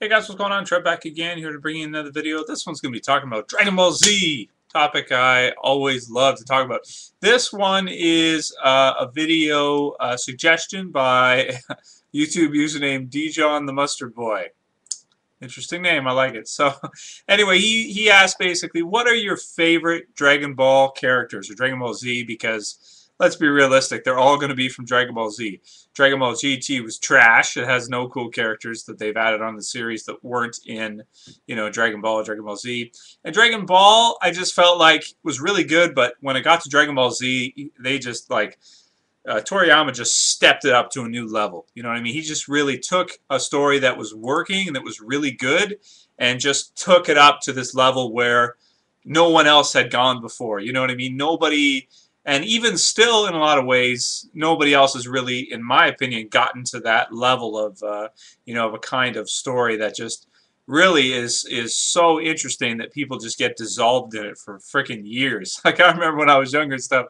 Hey guys, what's going on? Trev back again, here to bring you another video. This one's going to be talking about Dragon Ball Z, topic I always love to talk about. This one is a video suggestion by YouTube username Djon the Mustard Boy. Interesting name, I like it. So anyway, he asked basically, what are your favorite Dragon Ball characters or Dragon Ball Z? Because let's be realistic, they're all going to be from Dragon Ball Z. Dragon Ball GT was trash. It has no cool characters that they've added on the series that weren't in, Dragon Ball or Dragon Ball Z. And Dragon Ball, I just felt like was really good, but when it got to Dragon Ball Z, they just like Toriyama just stepped it up to a new level. You know what I mean? He just really took a story that was working and that was really good and just took it up to this level where no one else had gone before. You know what I mean? Nobody, and even still in a lot of ways, nobody else has really, in my opinion, gotten to that level of, of a kind of story that just really is so interesting that people just get dissolved in it for freaking years. Like, I remember when I was younger and stuff,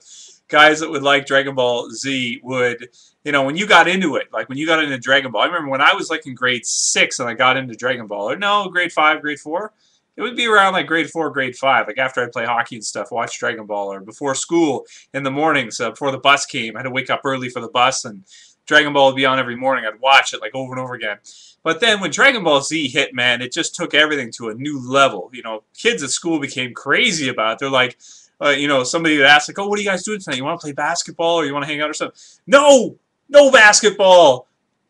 guys that would like Dragon Ball Z would, when you got into it, like when you got into Dragon Ball, I remember when I was like in grade 6 and I got into Dragon Ball, or no, grade 5, grade 4, it would be around like grade 4, grade 5, like after I'd play hockey and stuff, watch Dragon Ball, or before school in the mornings, before the bus came, I had to wake up early for the bus, and Dragon Ball would be on every morning. I'd watch it like over and over again. But then when Dragon Ball Z hit, man, it just took everything to a new level. Kids at school became crazy about it. They're like, somebody would ask, like, oh, what are you guys doing tonight? You want to play basketball or you want to hang out or something? No! No basketball!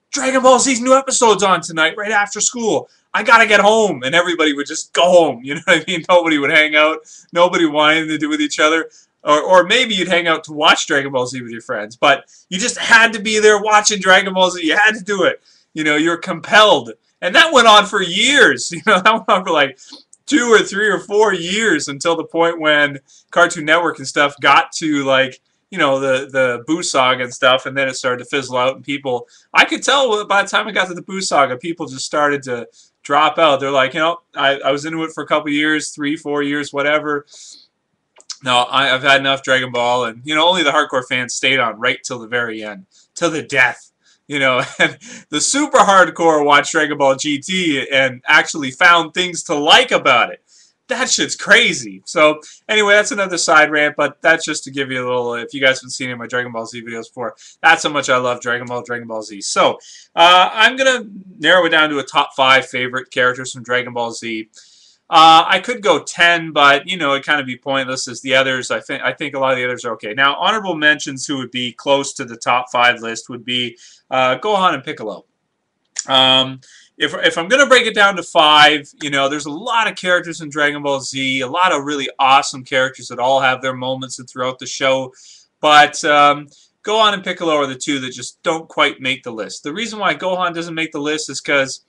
Dragon Ball Z's new episode's on tonight, right after school. I gotta get home. And everybody would just go home. You know what I mean? Nobody would hang out. Nobody wanted anything to do with each other. Or maybe you'd hang out to watch Dragon Ball Z with your friends. But you just had to be there watching Dragon Ball Z. You had to do it. You're compelled. And that went on for years. That went on for like 2 or 3 or 4 years until the point when Cartoon Network and stuff got to like, the Boo Saga and stuff, and then it started to fizzle out, and people, I could tell by the time I got to the Boo Saga, people just started to drop out. They're like, I was into it for a couple years, 3, 4 years, whatever. No, I've had enough Dragon Ball, and, only the hardcore fans stayed on right till the very end, till the death. And the super hardcore watched Dragon Ball GT and actually found things to like about it. That shit's crazy. So, anyway, that's another side rant, but that's just to give you a little, if you guys haven't seen any of my Dragon Ball Z videos before, that's how much I love Dragon Ball Z. So, I'm going to narrow it down to a top 5 favorite characters from Dragon Ball Z. I could go 10, but, it'd kind of be pointless as the others. I think a lot of the others are okay. Now, honorable mentions who would be close to the top 5 list would be Gohan and Piccolo. If I'm going to break it down to 5, there's a lot of characters in Dragon Ball Z, a lot of really awesome characters that all have their moments and throughout the show, but Gohan and Piccolo are the two that just don't quite make the list. The reason why Gohan doesn't make the list is because,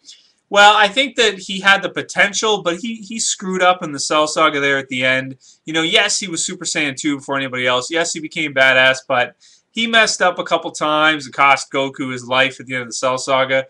well, I think that he had the potential, but he screwed up in the Cell Saga there at the end. Yes, he was Super Saiyan 2 before anybody else. Yes, he became badass, but he messed up a couple times. It cost Goku his life at the end of the Cell Saga.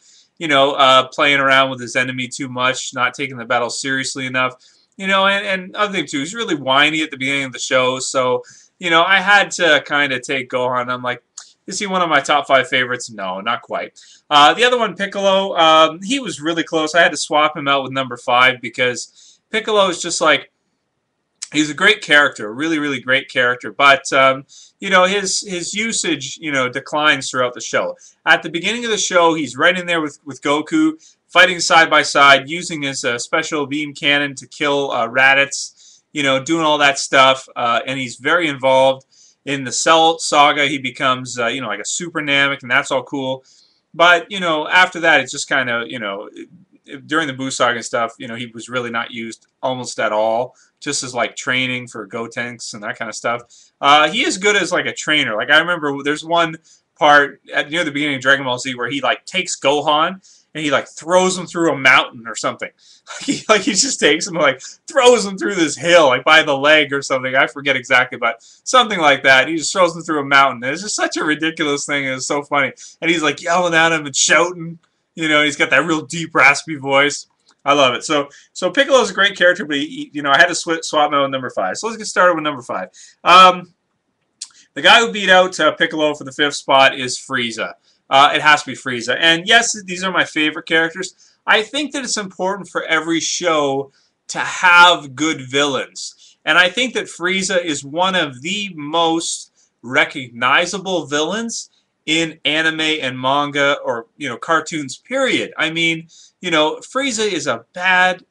Playing around with his enemy too much, not taking the battle seriously enough. And other thing too, he's really whiny at the beginning of the show. So, I had to kind of take Gohan. I'm like, is he one of my top 5 favorites? No, not quite. The other one, Piccolo, he was really close. I had to swap him out with number 5 because Piccolo is just like, he's a great character, a really, really great character, but, his usage, declines throughout the show. At the beginning of the show, he's right in there with Goku, fighting side by side, using his special beam cannon to kill Raditz, doing all that stuff, and he's very involved. In the Cell Saga, he becomes, like a Super Namek, and that's all cool. But, after that, it's just kind of, during the Boo Saga and stuff, he was really not used almost at all, just as like training for Gotenks and that kind of stuff. He is good as like a trainer. Like I remember there's one part near the beginning of Dragon Ball Z where he like takes Gohan and he like throws him through a mountain or something. He just takes him and like throws him through this hill like by the leg or something. I forget exactly, but something like that. He just throws him through a mountain. And it's just such a ridiculous thing. It's so funny. And he's like yelling at him and shouting. He's got that real deep, raspy voice. I love it. So Piccolo's a great character, but I had to swap him out with number 5. So let's get started with number 5. The guy who beat out Piccolo for the 5th spot is Frieza. it has to be Frieza. And yes, these are my favorite characters. I think that it's important for every show to have good villains. And I think that Frieza is one of the most recognizable villains in anime and manga, or cartoons, period. I mean, Frieza is a bad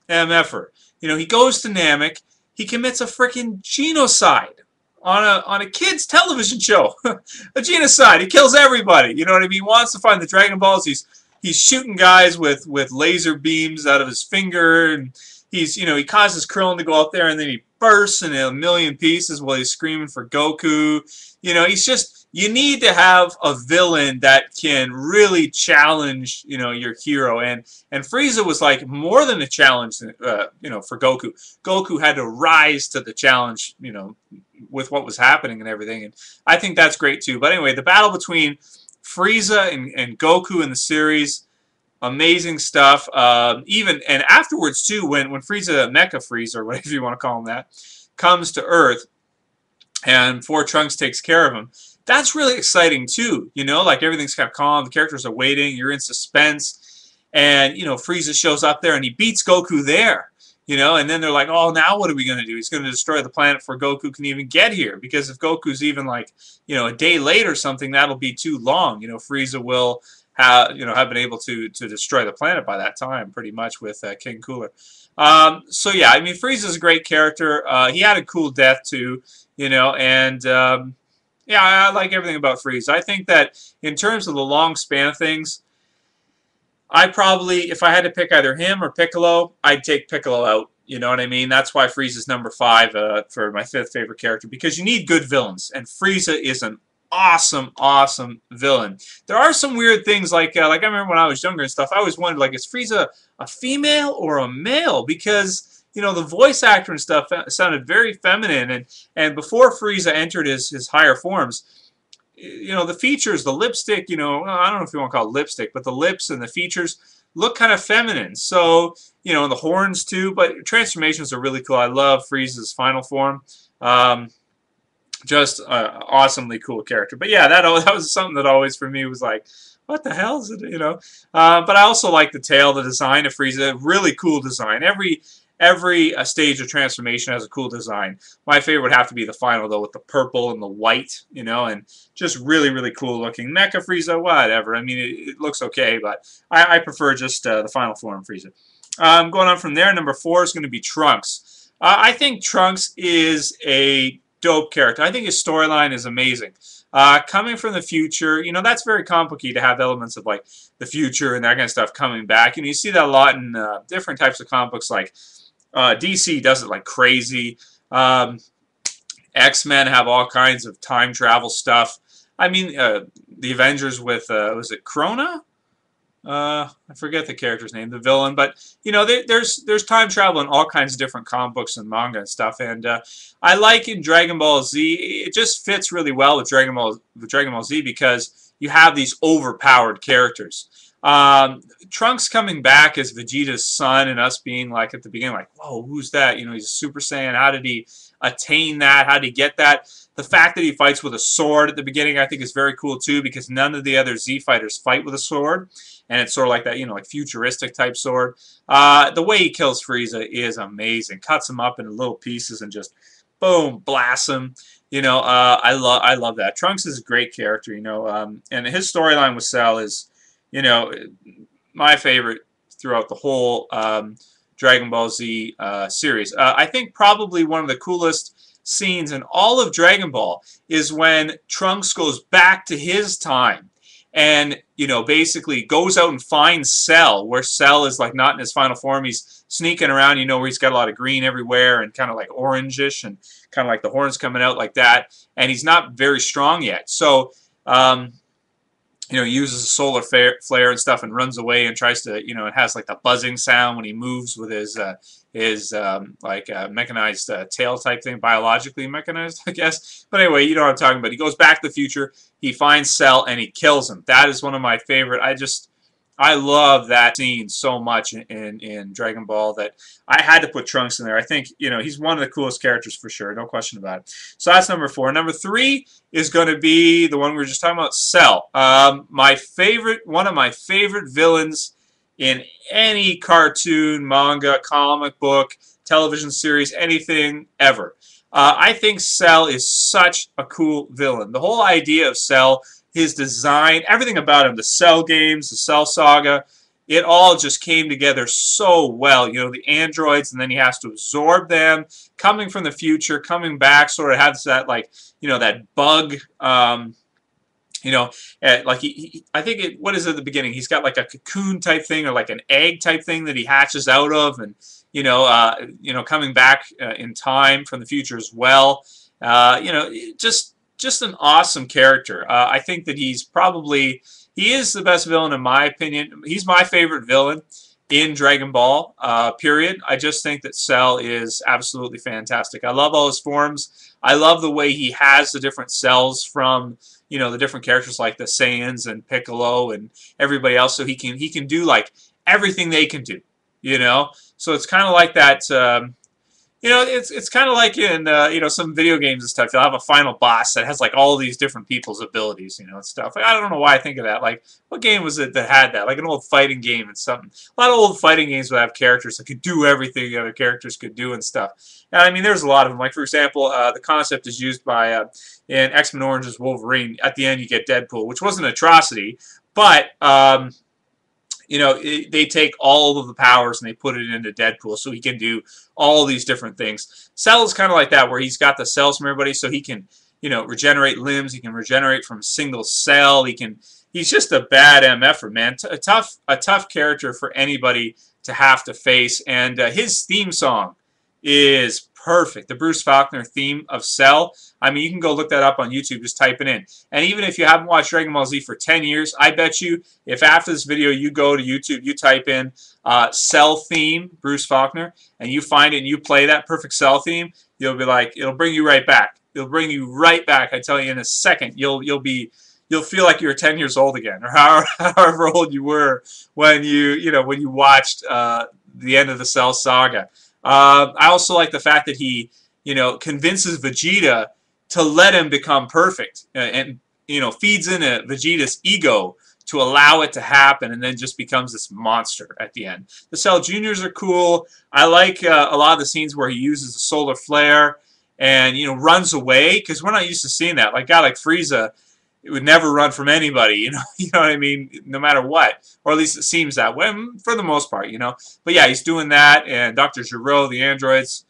MFer. He goes to Namek, he commits a freaking genocide on a kid's television show. A genocide. He kills everybody. You know what I mean? He wants to find the Dragon Balls. He's shooting guys with laser beams out of his finger, and he causes Krillin to go out there, and then he bursts in a million pieces while he's screaming for Goku. He's just, you need to have a villain that can really challenge, your hero. And Frieza was like more than a challenge, for Goku. Goku had to rise to the challenge, with what was happening and everything. And I think that's great too. But anyway, the battle between Frieza and Goku in the series, amazing stuff. And afterwards too, when Frieza, Mecha Frieza, or whatever you want to call him, that comes to Earth, and before Trunks takes care of him, that's really exciting too. Like everything's kind of calm, the characters are waiting, you're in suspense, and Frieza shows up there and he beats Goku there. And then they're like, oh, now what are we going to do? He's going to destroy the planet before Goku can even get here, because if Goku's even like, a day late or something, that'll be too long. Frieza will have been able to destroy the planet by that time, pretty much, with King Cooler. So yeah, I mean, Frieza's a great character. He had a cool death too, and yeah, I like everything about Frieza. I think that in terms of the long span of things, I probably, if I had to pick either him or Piccolo, I'd take Piccolo out. You know what I mean? That's why Frieza's number 5 for my 5th favorite character, because you need good villains, and Frieza is an awesome, awesome villain. There are some weird things, like I remember when I was younger and stuff, I always wondered, like, is Frieza a female or a male? Because the voice actor and stuff sounded very feminine, and before Frieza entered his higher forms, the features, the lipstick, I don't know if you want to call it lipstick, but the lips and the features look kind of feminine. So, and the horns too, but transformations are really cool. I love Frieza's final form. Just awesomely cool character. But yeah, that was something that always for me was like, what the hell is it, But I also like the tail, the design of Frieza, really cool design. Every stage of transformation has a cool design. My favorite would have to be the final, though, with the purple and the white, and just really, really cool looking. Mecha Frieza, whatever. I mean, it looks okay, but I prefer just the final form Frieza. Going on from there, number 4 is going to be Trunks. I think Trunks is a dope character. I think his storyline is amazing. Coming from the future, that's very complicated to have elements of, like, the future and that kind of stuff coming back. You see that a lot in different types of comic books, like DC does it like crazy. X-Men have all kinds of time travel stuff. I mean, the Avengers with, was it Krona? I forget the character's name, the villain. But, there's time travel in all kinds of different comic books and manga and stuff. And I like in Dragon Ball Z, it just fits really well with Dragon Ball Z, because you have these overpowered characters. Trunks coming back as Vegeta's son, and us being like at the beginning like, whoa, who's that? He's a Super Saiyan. How did he attain that? How did he get that? The fact that he fights with a sword at the beginning I think is very cool too, because none of the other Z fighters fight with a sword, and it's sort of like that, like futuristic type sword. The way he kills Frieza is amazing. Cuts him up into little pieces and just boom, blasts him. I love that. Trunks is a great character, and his storyline with Cell is, my favorite throughout the whole Dragon Ball Z series. I think probably one of the coolest scenes in all of Dragon Ball is when Trunks goes back to his time and, basically goes out and finds Cell, where Cell is like not in his final form. He's sneaking around, where he's got a lot of green everywhere and kind of like orangish and kind of like the horns coming out like that. And he's not very strong yet. So, he uses a solar flare and stuff and runs away and tries to, it has like the buzzing sound when he moves with his mechanized tail type thing, biologically mechanized, I guess. But anyway, you know what I'm talking about. He goes back to the future, he finds Cell, and he kills him. That is one of my favorite. I love that scene so much in Dragon Ball that I had to put Trunks in there. I think, you know, he's one of the coolest characters for sure, no question about it. So that's number 4. Number 3 is going to be the one we were just talking about, Cell. One of my favorite villains in any cartoon, manga, comic book, television series, anything ever. I think Cell is such a cool villain. The whole idea of Cell, his design, everything about him, the Cell games, the Cell Saga, it all just came together so well. You know, the androids, and then he has to absorb them, coming from the future, coming back, sort of has that, like, you know, that bug, you know, like I think what is it at the beginning? He's got like a cocoon type thing or like an egg type thing that he hatches out of, and you know, coming back in time from the future as well. You know, just an awesome character. I think that he is the best villain in my opinion. He's my favorite villain in Dragon Ball, period. I just think that Cell is absolutely fantastic. I love all his forms. I love the way he has the different cells from, you know, the different characters like the Saiyans and Piccolo and everybody else, so he can do like everything they can do, you know. So it's kind of like that. You know, it's kind of like in you know, some video games and stuff. You'll have a final boss that has like all these different people's abilities, you know, and stuff. Like, I don't know why I think of that. Like, what game was it that had that? Like an old fighting game and something. A lot of old fighting games would have characters that could do everything the other characters could do and stuff. And I mean, there's a lot of them. Like, for example, the concept is used by in X-Men Orange's Wolverine. At the end, you get Deadpool, which was an atrocity, but you know, they take all of the powers and they put it into Deadpool so he can do all these different things. Cell is kind of like that, where he's got the cells from everybody, so he can, you know, regenerate limbs. He can regenerate from a single cell. He's just a bad MFer, man. A tough character for anybody to have to face. And his theme song is perfect. The Bruce Faulkner theme of Cell. I mean, you can go look that up on YouTube. Just type it in. And even if you haven't watched Dragon Ball Z for 10 years, I bet you if after this video you go to YouTube, you type in Cell theme, Bruce Faulkner, and you find it and you play that perfect Cell theme, you'll be like, it'll bring you right back. It'll bring you right back. I tell you, in a second, you'll feel like you're 10 years old again, or however old you were when you watched the end of the Cell saga. I also like the fact that he, you know, convinces Vegeta to let him become perfect, and you know, feeds into Vegeta's ego to allow it to happen, and then just becomes this monster at the end. The Cell Juniors are cool. I like a lot of the scenes where he uses the solar flare and, you know, runs away, because we're not used to seeing that. Like a guy like Frieza, it would never run from anybody, you know, you know what I mean, no matter what, or at least it seems that way for the most part, you know. But yeah, he's doing that, and Dr. Gero, the androids.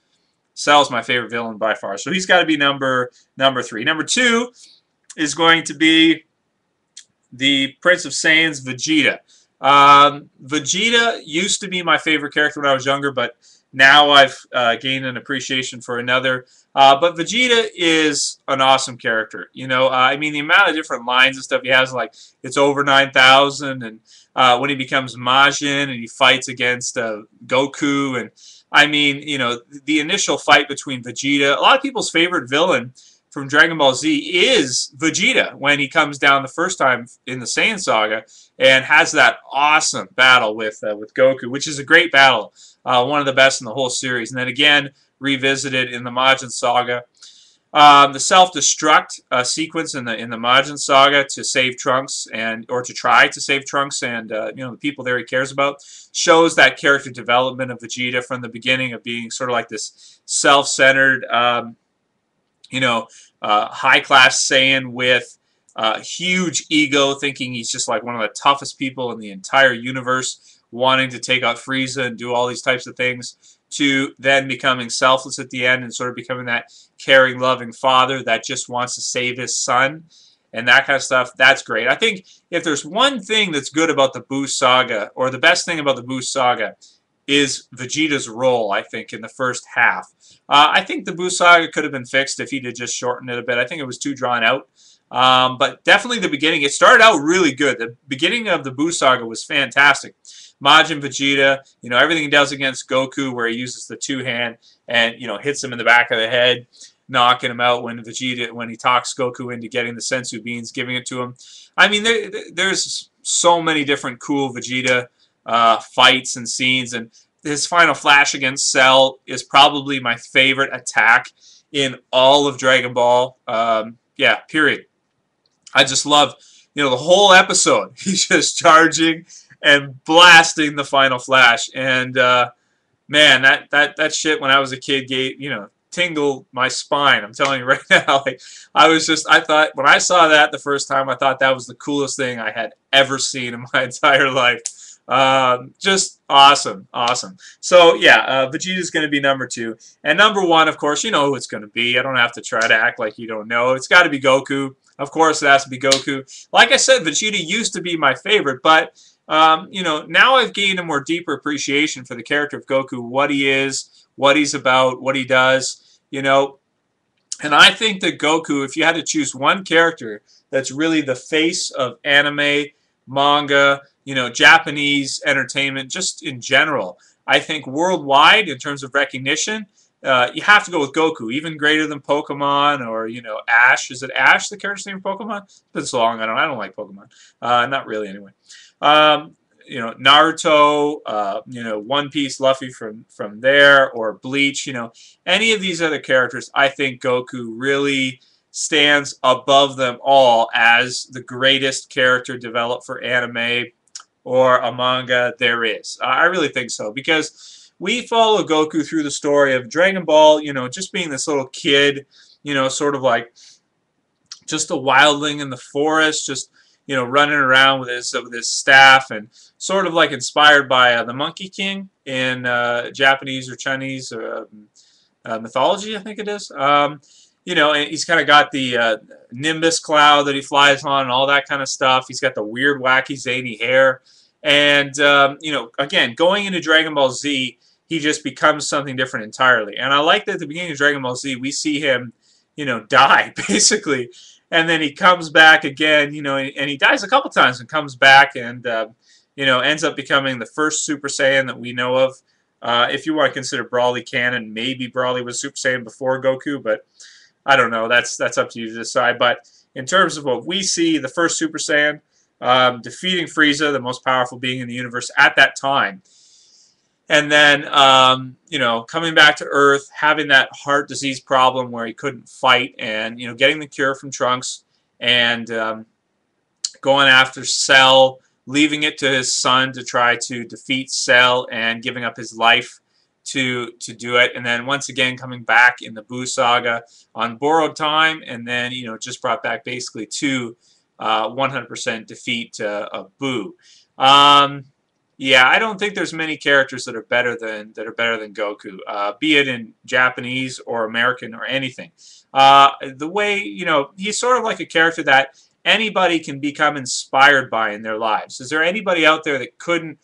Cell's my favorite villain by far, so he's got to be number 3. Number 2 is going to be the Prince of Saiyans, Vegeta. Vegeta used to be my favorite character when I was younger, but now I've gained an appreciation for another. But Vegeta is an awesome character. You know, I mean, the amount of different lines and stuff he has, like, it's over 9,000, and when he becomes Majin and he fights against Goku, and I mean, you know, the initial fight between Vegeta, a lot of people's favorite villain from Dragon Ball Z is Vegeta when he comes down the first time in the Saiyan Saga and has that awesome battle with Goku, which is a great battle, one of the best in the whole series. And then again, revisited in the Majin Saga. The self-destruct sequence in the Majin Saga to save Trunks or to try to save Trunks and you know, the people there he cares about, shows that character development of Vegeta from the beginning of being sort of like this self-centered, you know, high-class Saiyan with huge ego, thinking he's just like one of the toughest people in the entire universe, wanting to take out Frieza and do all these types of things, to then becoming selfless at the end and sort of becoming that caring, loving father that just wants to save his son and that kind of stuff. That's great. I think if there's one thing that's good about the Buu Saga, or the best thing about the Buu Saga, is Vegeta's role, I think, in the first half. I think the Buu Saga could have been fixed if he'd have just shortened it a bit. I think it was too drawn out. But definitely the beginning, it started out really good. The beginning of the Buu Saga was fantastic. Majin Vegeta, you know, everything he does against Goku, where he uses the two-hand and, you know, hits him in the back of the head, knocking him out when he talks Goku into getting the sensu beans, giving it to him. I mean, there's so many different cool Vegeta fights and scenes, and his final flash against Cell is probably my favorite attack in all of Dragon Ball. Yeah, period. I just love, the whole episode. He's just charging and blasting the final flash, and man, that shit when I was a kid gave, tingled my spine. I'm telling you right now. Like, I thought when I saw that the first time, I thought that was the coolest thing I had ever seen in my entire life. Just awesome, awesome. So yeah, Vegeta's going to be number 2, and number 1, of course, you know who it's going to be. I don't have to try to act like you don't know. It's got to be Goku. Of course, it has to be Goku. Like I said, Vegeta used to be my favorite, but now I've gained a more deeper appreciation for the character of Goku, what he is, what he's about, what he does, And I think that Goku, if you had to choose one character that's really the face of anime, manga, Japanese entertainment, just in general, I think worldwide, in terms of recognition, you have to go with Goku, even greater than Pokemon or, Ash. Is it Ash, the character's name for Pokemon? It's been so long, I don't like Pokemon. Not really, anyway. Naruto, One Piece, Luffy from there, or Bleach, any of these other characters, I think Goku really stands above them all as the greatest character developed for anime or a manga there is. I really think so, because we follow Goku through the story of Dragon Ball, just being this little kid, sort of like just a wildling in the forest, just running around with his staff, and sort of like inspired by the Monkey King in Japanese or Chinese mythology, I think it is. And he's kind of got the Nimbus cloud that he flies on and all that kind of stuff. He's got the weird, wacky, zany hair. And, again, going into Dragon Ball Z, he just becomes something different entirely. And I like that at the beginning of Dragon Ball Z, we see him, die, basically. And then he comes back again, and he dies a couple times and comes back and, ends up becoming the first Super Saiyan that we know of. If you want to consider Broly canon, maybe Broly was Super Saiyan before Goku, but I don't know. That's up to you to decide. But in terms of what we see, the first Super Saiyan, defeating Frieza, the most powerful being in the universe at that time. And then, coming back to Earth, having that heart disease problem where he couldn't fight, and, getting the cure from Trunks, and going after Cell, leaving it to his son to try to defeat Cell, and giving up his life to do it. And then once again coming back in the Buu saga on borrowed time, and then, just brought back basically to 100% defeat of Buu. Yeah, I don't think there's many characters that are better than Goku, be it in Japanese or American or anything. The way, he's sort of like a character that anybody can become inspired by in their lives. Is there anybody out there that couldn't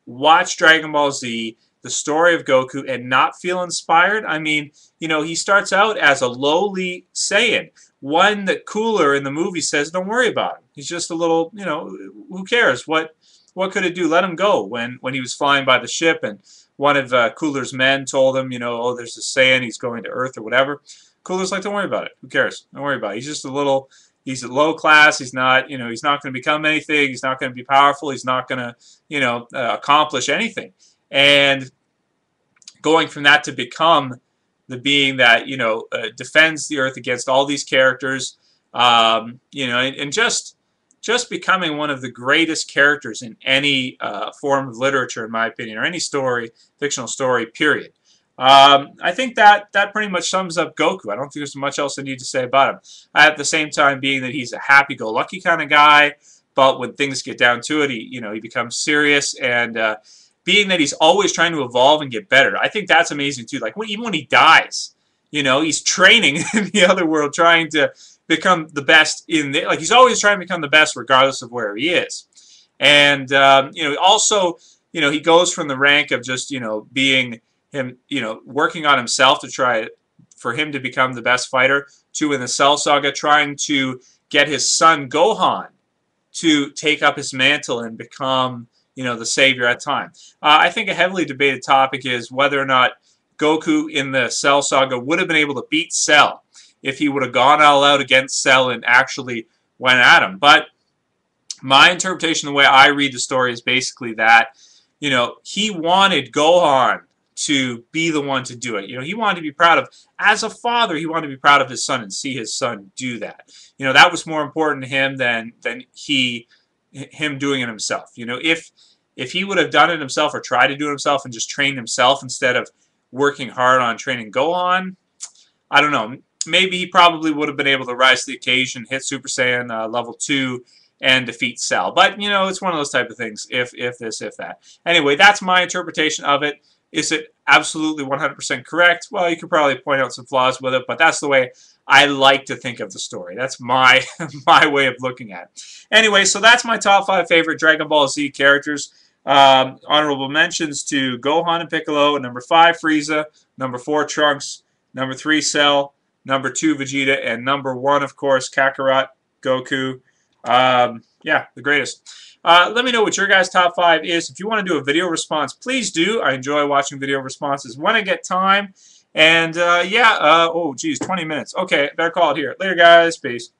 watch Dragon Ball Z, the story of Goku, and not feel inspired? I mean, he starts out as a lowly Saiyan, one that Cooler in the movie says, don't worry about him. He's just a little, who cares? What could it do? Let him go. When he was flying by the ship, and one of Cooler's men told him, oh, there's a Saiyan, he's going to Earth or whatever. Cooler's like, don't worry about it. Who cares? Don't worry about it. He's just he's a low class. He's not, he's not going to become anything. He's not going to be powerful. He's not going to, accomplish anything. And going from that to become the being that, defends the Earth against all these characters, and just becoming one of the greatest characters in any form of literature, in my opinion, or any fictional story, period. I think that pretty much sums up Goku. I don't think there's much else I need to say about him. At the same time, being that he's a happy-go-lucky kind of guy, but when things get down to it, he becomes serious, and being that he's always trying to evolve and get better. I think that's amazing too. Like even when he dies, he's training in the other world, trying to become the best like he's always trying to become the best regardless of where he is. And also, he goes from the rank of just being him, working on himself to try for him to become the best fighter, to in the Cell Saga trying to get his son Gohan to take up his mantle and become the savior at the time. I think a heavily debated topic is whether or not Goku in the Cell Saga would have been able to beat Cell if he would have gone all out against Cell and actually went at him. But My interpretation, the way I read the story, is basically that, you know, he wanted Gohan to be the one to do it. You know, he wanted to be proud of, as a father, he wanted to be proud of his son and see his son do that. You know, that was more important to him than him doing it himself. You know, if he would have done it himself or tried to do it himself and just trained himself instead of working hard on training Gohan, I don't know. Maybe he probably would have been able to rise to the occasion, hit Super Saiyan level 2, and defeat Cell. But, you know, it's one of those type of things, if this, if that. Anyway, that's my interpretation of it. Is it absolutely 100% correct? Well, you could probably point out some flaws with it, but that's the way I like to think of the story. That's my my way of looking at it. Anyway, so that's my top 5 favorite Dragon Ball Z characters. Honorable mentions to Gohan and Piccolo, number 5 Frieza, number 4 Trunks, number 3 Cell, number 2 Vegeta, and number 1, of course, Kakarot, Goku. Yeah, the greatest. Let me know what your guys' top 5 is. If you want to do a video response, please do. I enjoy watching video responses when I get time. And, yeah, oh, geez, 20 minutes. Okay, better call it here. Later, guys. Peace.